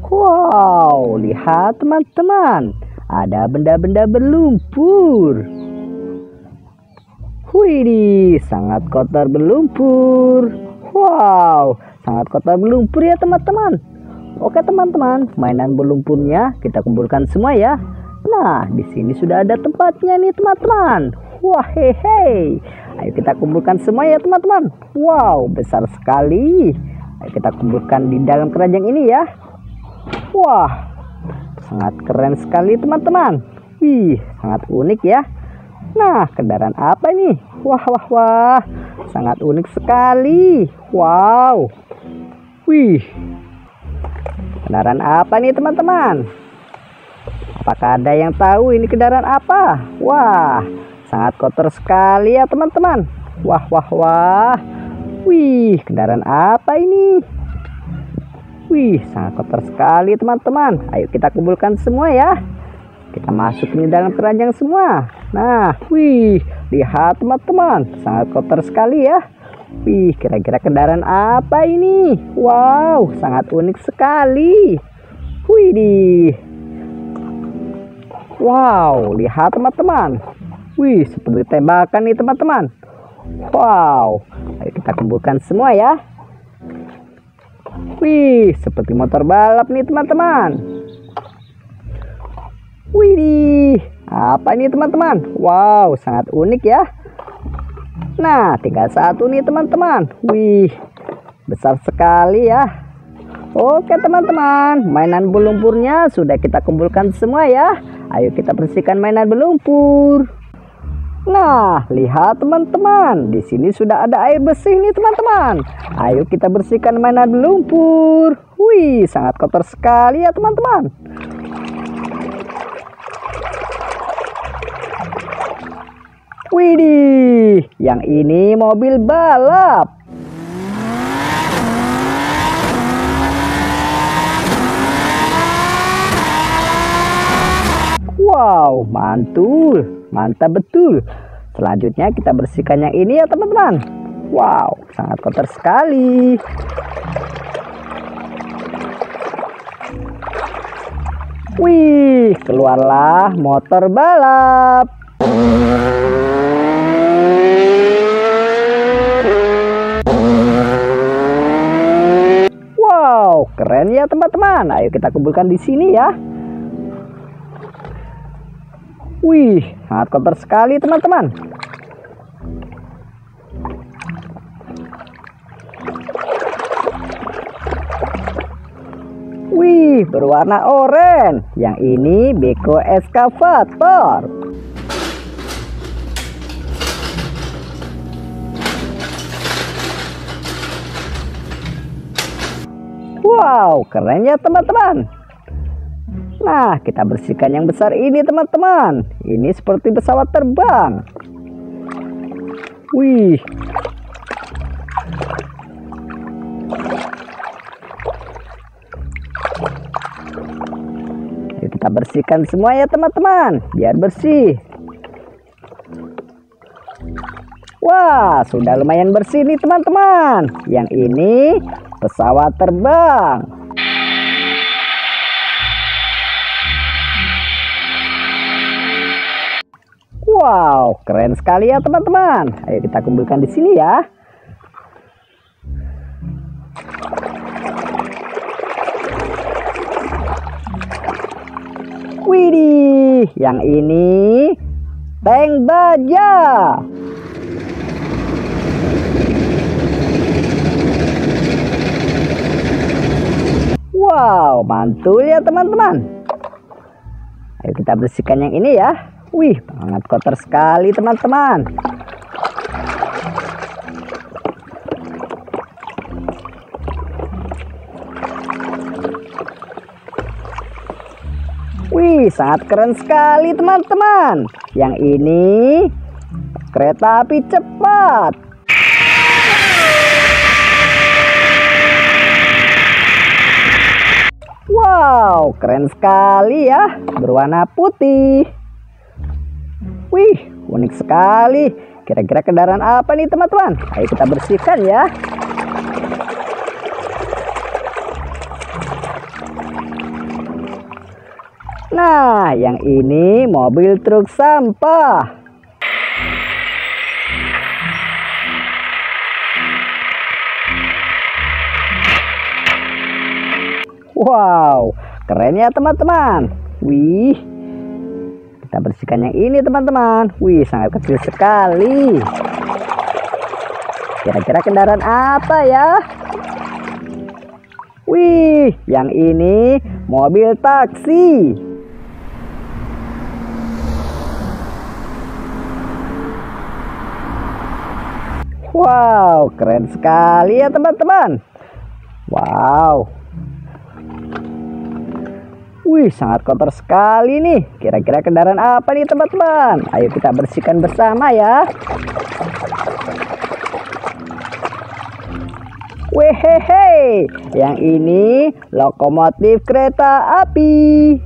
Wow, lihat teman-teman, ada benda-benda berlumpur. Wih, sangat kotor berlumpur. Wow, sangat kotor berlumpur ya teman-teman. Oke teman-teman, mainan berlumpurnya kita kumpulkan semua ya. Nah, di sini sudah ada tempatnya nih teman-teman. Wah, hehe. Ayo kita kumpulkan semua ya teman-teman. Wow, besar sekali. Ayo kita kumpulkan di dalam keranjang ini ya. Wah, sangat keren sekali teman-teman. Wih, sangat unik ya. Nah, kendaraan apa nih? Wah, sangat unik sekali. Wow. Wih, kendaraan apa nih teman-teman? Apakah ada yang tahu ini kendaraan apa? Wah, sangat kotor sekali ya teman-teman. Wah. Wih, kendaraan apa ini? Wih, sangat kotor sekali teman-teman. Ayo kita kumpulkan semua ya. Kita masukin di dalam keranjang semua. Nah, wih, lihat teman-teman, sangat kotor sekali ya. Wih, kira-kira kendaraan apa ini? Wow, sangat unik sekali. Wih, wow, lihat teman-teman. Wih, seperti tembakan nih teman-teman. Wow, ayo kita kumpulkan semua ya. Wih, seperti motor balap nih teman-teman. Wih, apa ini teman-teman? Wow, sangat unik ya. Nah, tinggal satu nih teman-teman. Wih, besar sekali ya. Oke teman-teman, mainan berlumpurnya sudah kita kumpulkan semua ya. Ayo kita bersihkan mainan berlumpur. Nah, lihat teman-teman, di sini sudah ada air bersih nih teman-teman. Ayo kita bersihkan mainan berlumpur. Wih, sangat kotor sekali ya teman-teman. Widih, yang ini mobil balap. Wow, mantul, mantap betul. Selanjutnya kita bersihkan yang ini ya teman-teman. Wow, sangat kotor sekali. Wih, keluarlah motor balap. Wow, keren ya teman-teman. Ayo kita kumpulkan di sini ya. Wih, sangat kotor sekali teman-teman. Wih, berwarna oranye. Yang ini beko eskavator. Wow, keren ya teman-teman. Nah, kita bersihkan yang besar ini teman-teman. Ini seperti pesawat terbang. Wih. Ayo kita bersihkan semua ya teman-teman, biar bersih. Wah, sudah lumayan bersih nih teman-teman. Yang ini pesawat terbang. Wow, keren sekali ya teman-teman. Ayo kita kumpulkan di sini ya. Widih, yang ini tank baja. Wow, mantul ya teman-teman. Ayo kita bersihkan yang ini ya. Wih, sangat kotor sekali teman-teman. Wih, sangat keren sekali teman-teman. Yang ini kereta api cepat. Wow, keren sekali ya, berwarna putih. Wih, unik sekali. Kira-kira kendaraan apa nih teman-teman? Ayo kita bersihkan ya. Nah, yang ini mobil truk sampah. Wow, keren ya teman-teman. Wih, kita bersihkan yang ini teman-teman. Wih, sangat kecil sekali. Kira-kira kendaraan apa ya? Wih, yang ini mobil taksi. Wow, keren sekali ya teman-teman. Wow. Wih, sangat kotor sekali nih. Kira-kira kendaraan apa nih teman-teman? Ayo kita bersihkan bersama ya. Wehehe, yang ini lokomotif kereta api.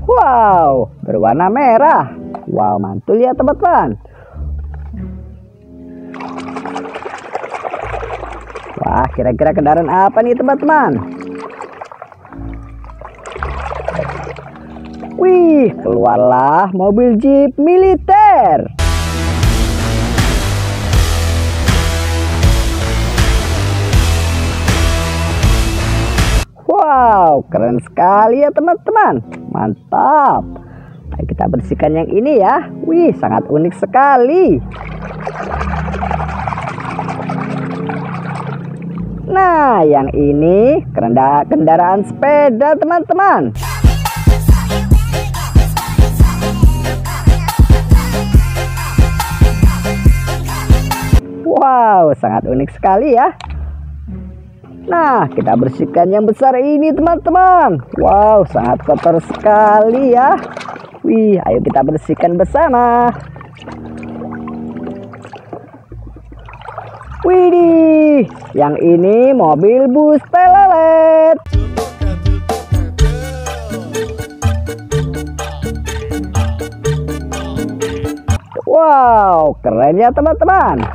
Wow, berwarna merah. Wow, mantul ya teman-teman. Wah, kira-kira kendaraan apa nih teman-teman? Wih, keluarlah mobil jeep militer. Wow, keren sekali ya teman-teman. Mantap. Ayo kita bersihkan yang ini ya. Wih, sangat unik sekali. Nah, yang ini kendaraan sepeda teman-teman. Wow, sangat unik sekali ya. Nah, kita bersihkan yang besar ini teman-teman. Wow, sangat kotor sekali ya. Wih, ayo kita bersihkan bersama. Widih, yang ini mobil bus telelet. Wow, keren ya teman-teman.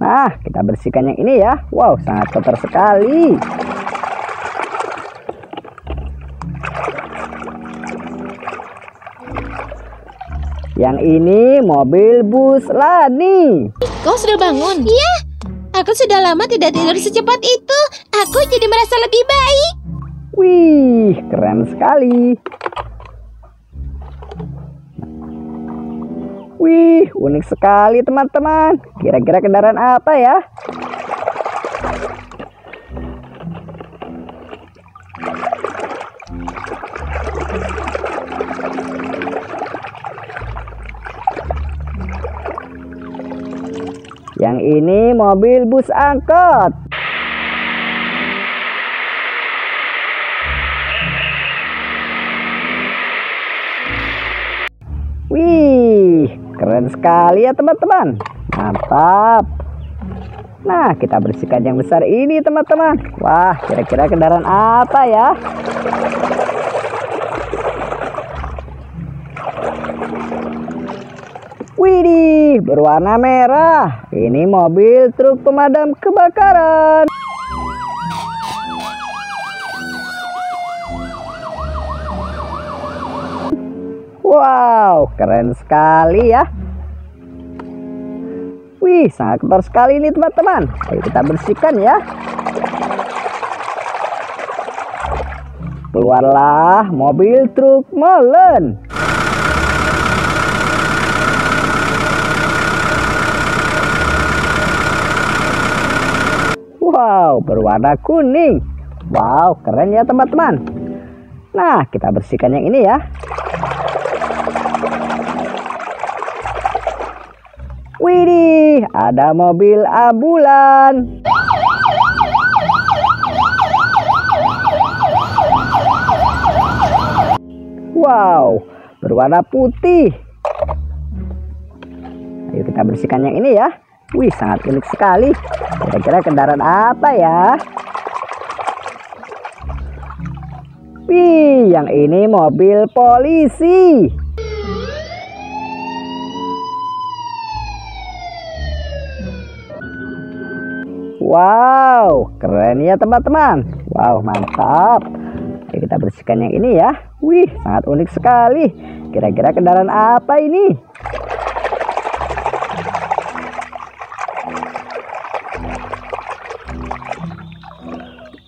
Nah, kita bersihkan yang ini ya. Wow, sangat kotor sekali. Yang ini mobil bus Lani. Kau sudah bangun? Iya, aku sudah lama tidak tidur secepat itu. Aku jadi merasa lebih baik. Wih, keren sekali. Wih, unik sekali teman-teman. Kira-kira kendaraan apa ya? Yang ini mobil bus angkot. Wih, keren sekali ya teman-teman. Mantap. Nah, kita bersihkan yang besar ini teman-teman. Wah, kira-kira kendaraan apa ya? Widih, berwarna merah. Ini mobil truk pemadam kebakaran. Wow, keren sekali ya. Wih, sangat kotor sekali ini teman-teman. Ayo kita bersihkan ya. Keluarlah mobil truk molen. Wow, berwarna kuning. Wow, keren ya teman-teman. Nah, kita bersihkan yang ini ya. Widih, ada mobil ambulan. Wow, berwarna putih. Ayo kita bersihkan yang ini ya. Wih, sangat unik sekali. Kira-kira kendaraan apa ya? Wih, yang ini mobil polisi. Wow, keren ya teman-teman. Wow, mantap. Ayo kita bersihkan yang ini ya. Wih, sangat unik sekali. Kira-kira kendaraan apa ini?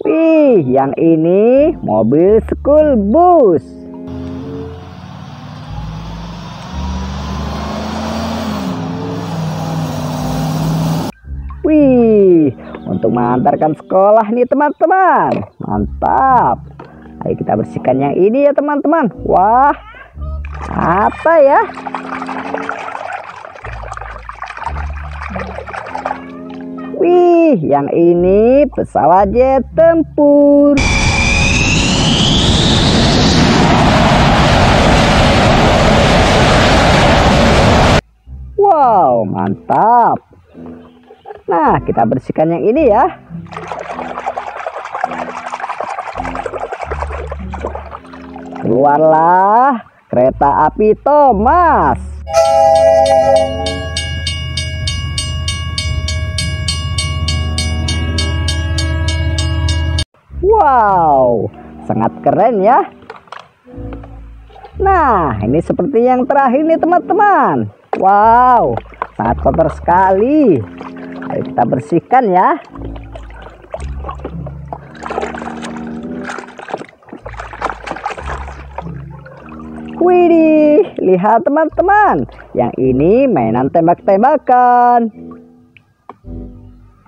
Wih, yang ini mobil school bus. Wih, untuk mengantarkan sekolah nih teman-teman. Mantap. Ayo kita bersihkan yang ini ya teman-teman. Wah, apa ya? Wih, yang ini pesawat jet tempur. Wow, mantap. Nah, kita bersihkan yang ini ya. Keluarlah kereta api Thomas. Wow, sangat keren ya. Nah, ini seperti yang terakhir nih teman-teman. Wow, sangat kotor sekali. Ayo kita bersihkan ya. Widih, lihat teman-teman. Yang ini mainan tembak-tembakan.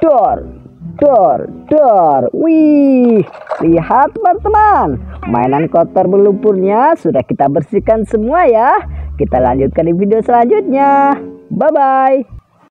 Dor, dor, dor. Wih, lihat teman-teman. Mainan kotor berlumpurnya sudah kita bersihkan semua ya. Kita lanjutkan di video selanjutnya. Bye-bye.